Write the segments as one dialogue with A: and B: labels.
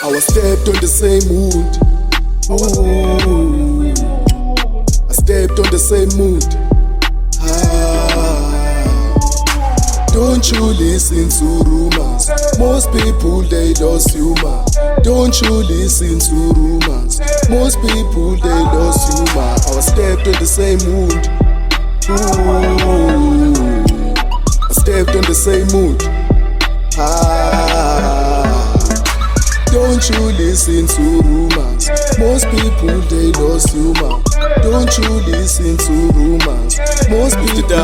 A: I was stepped on the same wound. Ooh. I stepped on the same mood. Don't you listen to rumors? Most people they lost humor. Don't you listen to rumors? Most people they lost humor. I was stepped on the same wound. Ooh. I stepped on the same mood. Don't you listen to rumors? Most people they lost humor. Don't you listen to rumors? Most people they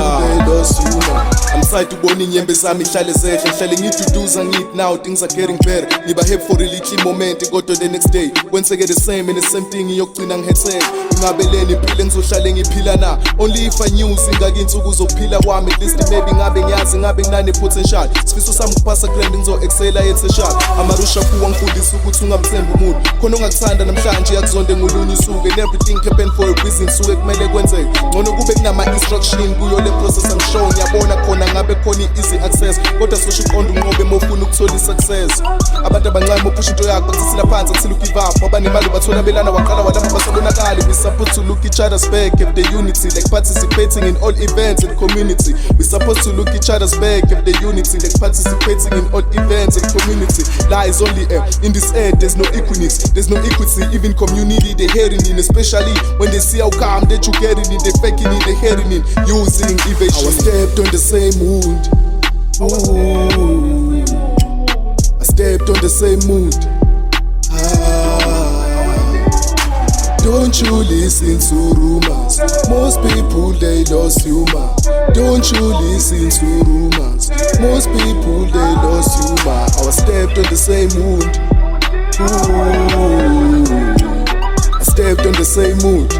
A: lost humor. I'm side to bone inyembe zami ihlale zehle ngihlale ngiduduza ngithi now things are getting better. Ngiba happy for a little moment kodwa the next day kwenzeke the same and the same thing ngiyogcina ngihetheke. Ngabeleni impilo engizohlale ngiphila na. Only if I knew singaki insuku zokuphila kwami at least maybe ngabe ngiyazi ngabe nginane potential. Sifiso sami kupasa grand ngizo excela yetshal. Amarusha kuwa ngifundisa ukuthi ungamthemba umuntu. Khona ongakuthanda namhlanje yakuzonde ngolunye usuku and everything happen for a reason suke kumele kwenzeke. Ngono kube kunama instruction kuyo le process I'm showing yabona khona ngabe khona easy access kodwa sosho uqonda unqobe mofuna ukuthola success. Abantu abancane mopusha into yakho batsisila phansi athi look give up ngoba nemali bathola belana waqala walapha basabonakala. We supposed to look each other's back if the unity like participating in all events and community. We supposed to look each other's back if the unity like participating in all events and community. Lies only in this earth there's no equity, there's no equity even community they hearing in, especially when they see how calm that you getting in, they faking it, they hearing in, using evasion. I was stepped on the same wound. Ooh. I stepped on the same mood. Don't you listen to rumors? Most people they lost humor. Don't you listen to rumors? Most people they lost humor. I was stepped on the same mood. Ooh. I stepped on the same mood.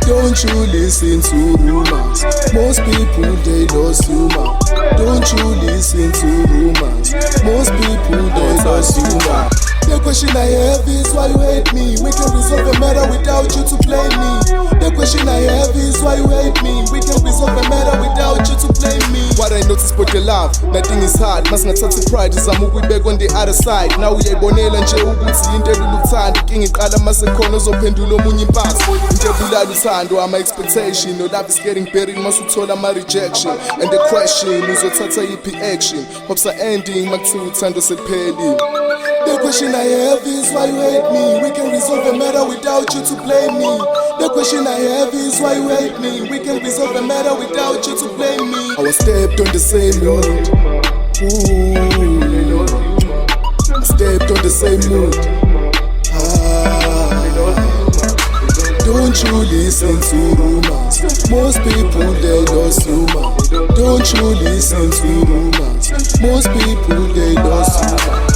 A: Don't you listen to rumors? Most people they lost humor. Don't you listen to rumors? Most people they lost humor. The question I have is why you hate me? We can resolve a matter without you to blame me. The question I have is why you hate me? We can resolve a matter without you to blame me. What I notice but the love, nothing is hard. Masingathathi pride izama ukuyibeka on the other side. Now uyayibonela nje ukuthi into eluluthanda inkinga iqala masekhona uzophendula omunye impasi. Into ebulala uthando ama expectation. No love is getting buried masuthola ama rejection. And the question uzothatha yiphi action? Hopes are ending makuthiwa uthando seliphelile. The question I have is why you hate me? We can resolve a matter without you to blame me. The question I have is why you hate me? We can resolve a matter without you to blame me. I was stepped on the same mood. Ooh. I stepped on the same mood. Don't you listen to rumors? Most people they lost humor. Don't you listen to rumors? Most people they lost humor.